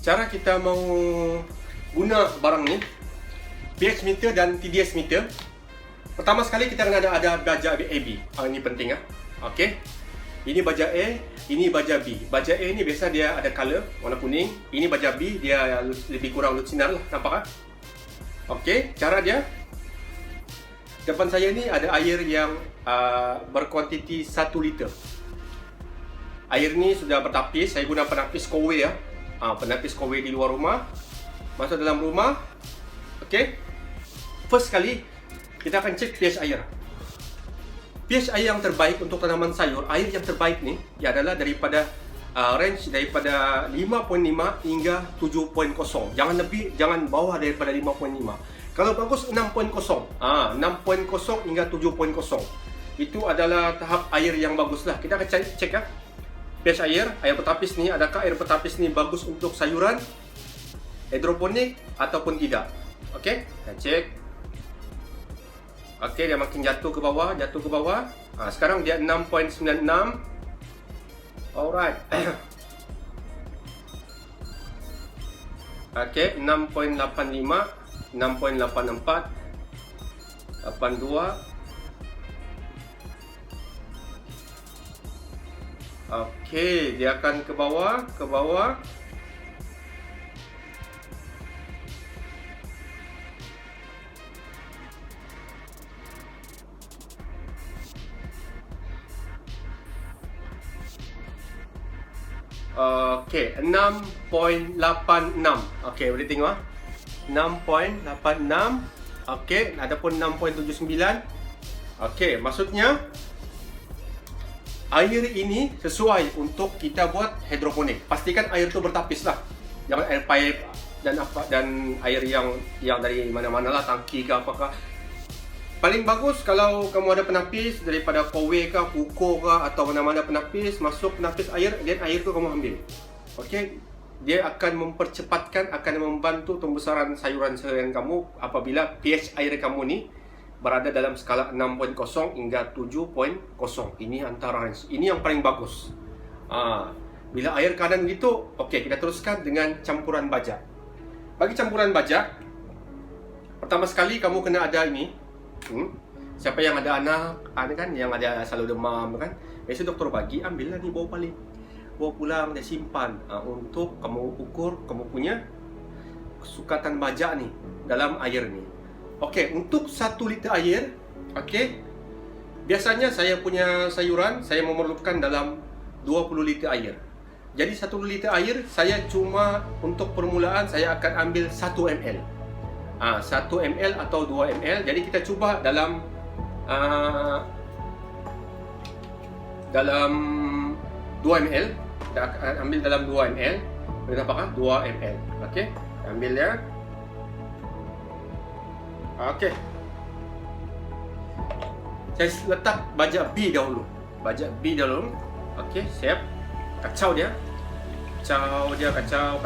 cara kita mau guna barang ni, pH meter dan TDS meter. Pertama sekali kita kena ada baja AB. Ini penting Okey. Ini baja A, ini baja B. Baja A ni biasa dia ada color warna kuning. Ini baja B, dia lebih kurang sinar lah, nampak Okey, cara dia. Depan saya ni ada air yang berkuantiti 1 liter. Air ni sudah bertapis. Saya guna penapis Kowe penapis Kowe di luar rumah. Masuk dalam rumah. Okey. First kali kita akan cek pH air. pH air yang terbaik untuk tanaman sayur, air yang terbaik ni adalah daripada range daripada 5.5 hingga 7.0. Jangan lebih, jangan bawah daripada 5.5. Kalau bagus 6.0. 6.0 hingga 7.0. Itu adalah tahap air yang baguslah. Kita akan cek pH air bertapis ni, adakah air bertapis ni bagus untuk sayuran hidroponik ataupun tidak. Okey, kita cek. Okey, dia makin jatuh ke bawah. Sekarang dia 6.96. Alright. Okey, 6.85, 6.84, 82. Okey, dia akan ke bawah. Okey, 6.86. Okey, boleh tengok 6.86. Okey, adapun 6.79. Okey, maksudnya air ini sesuai untuk kita buat hidroponik. Pastikan air tu bertapis lah. Jangan air pipe dan air yang dari mana-mana lah, tangki ke apakah. Paling bagus kalau kamu ada penapis daripada Kowe ke, Puko ke atau mana-mana penapis, masuk penapis air, dan air tu kamu ambil. Okey, dia akan mempercepatkan, akan membantu pembesaran sayuran-sayuran kamu apabila pH air kamu ni berada dalam skala 6.0 hingga 7.0. Ini antara range. Ini yang paling bagus. Bila air keadaan gitu, okey, kita teruskan dengan campuran baja. Bagi campuran baja, pertama sekali kamu kena ada ini. Siapa yang ada anak kan, yang ada selalu demam kan, biasa doktor bagi, ambillah ni, bawa pulang, dia simpan untuk kamu ukur kamu punya sukatan baja ni dalam air ni. Okey, untuk 1 liter air, okey, biasanya saya punya sayuran saya memerlukan dalam 20 liter air. Jadi 1 liter air saya cuma untuk permulaan saya akan ambil 1 ml. 1 ml atau 2 ml. Jadi kita cuba dalam 2 ml. Kita akan ambil dalam 2 ml. Boleh nampak 2 ml. Okey, ambil ya. Okey. Saya letak baja B dahulu. Okey, siap. Kacau dia. Kacau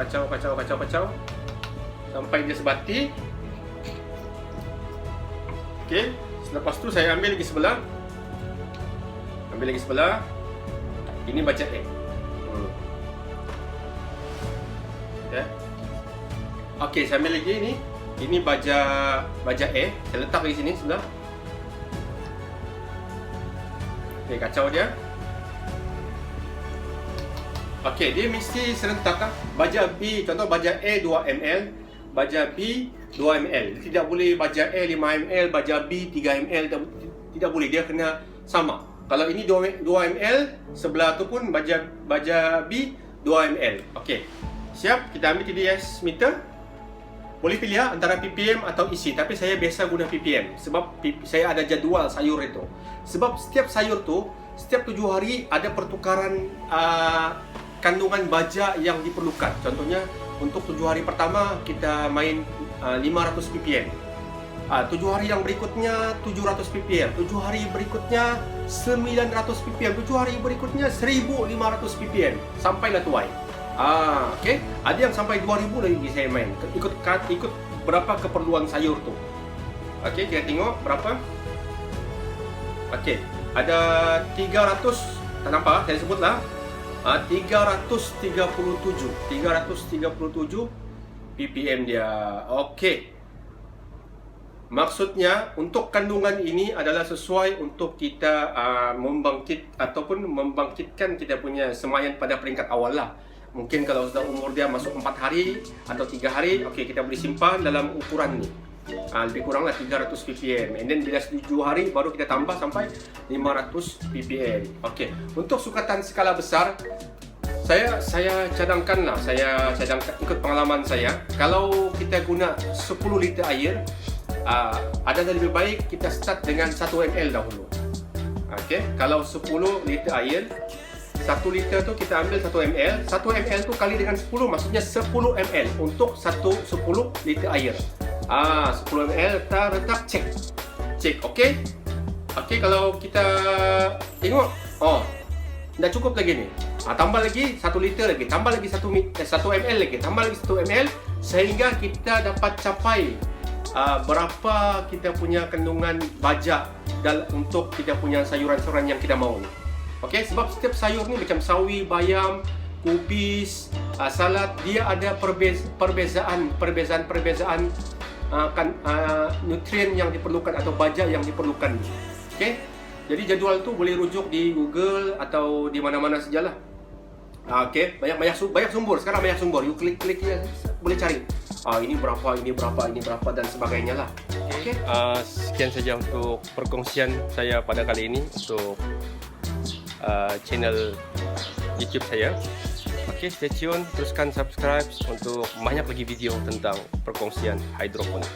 sampai dia sebati. Okey, selepas tu saya ambil lagi sebelah. Ini baja A. Okey, saya ambil lagi ni. Ini baja A. Saya letak di sini sebelah. Okey, kacau dia. Okey, dia mesti serentak Baja B, contoh baja A 2 ml, baja B 2 ml. Tidak boleh baja A 5 ml, baja B 3 ml. Tidak boleh, dia kena sama. Kalau ini 2 ml, sebelah tu pun baja B 2 ml. Okey. Siap, kita ambil TDS meter. Boleh pilih antara ppm atau isi, tapi saya biasa guna ppm sebab saya ada jadual sayur itu. Sebab setiap sayur tu setiap 7 hari ada pertukaran kandungan baja yang diperlukan. Contohnya untuk 7 hari pertama kita main 500 ppm. 7 hari yang berikutnya 700 ppm, 7 hari berikutnya 900 ppm, 7 hari berikutnya 1500 ppm sampailah tuai. Okey, ada yang sampai 2000 lagi saya main. Ikut berapa keperluan sayur tu. Okey, kita tengok berapa. Okey, ada 300, tak nampak saya sebutlah. 337 ppm dia. Okey. Maksudnya untuk kandungan ini adalah sesuai untuk kita membangkitkan kita punya semayan pada peringkat awal lah. Mungkin kalau sudah umur dia masuk 4 hari atau 3 hari, okey, kita boleh simpan dalam ukuran ni. Lebih kuranglah 300 ppm. And then bila 7 hari baru kita tambah sampai 500 ppm. Okey. Untuk sukatan skala besar, saya cadangkanlah, saya cadangkan ikut pengalaman saya, kalau kita guna 10 liter air, adalah lebih baik kita start dengan 1 ml dahulu. Okey, kalau 10 liter air, 1 liter tu kita ambil 1 ml. 1 ml tu kali dengan 10, maksudnya 10 ml untuk 10 liter air. 10 ml kita letak cek. Okey. Okey, kalau kita tengok, dah cukup lagi ni. Tambah lagi 1 liter lagi, tambah lagi 1 ml lagi, tambah lagi 1 ml sehingga kita dapat capai berapa kita punya kandungan baja untuk kita punya sayuran-sayuran yang kita mahu. Okey, sebab setiap sayur ni macam sawi, bayam, kubis, salad, dia ada perbezaan nutrien yang diperlukan atau baja yang diperlukan. Okey, jadi jadual tu boleh rujuk di Google atau di mana-mana sajalah. Okey, banyak sumber sekarang, banyak sumber. You klik ya, boleh cari. Ini berapa dan sebagainya lah. Okey. Sekian saja untuk perkongsian saya pada kali ini untuk channel YouTube saya. Okey, stay tune, teruskan subscribe untuk banyak lagi video tentang perkongsian hidroponik.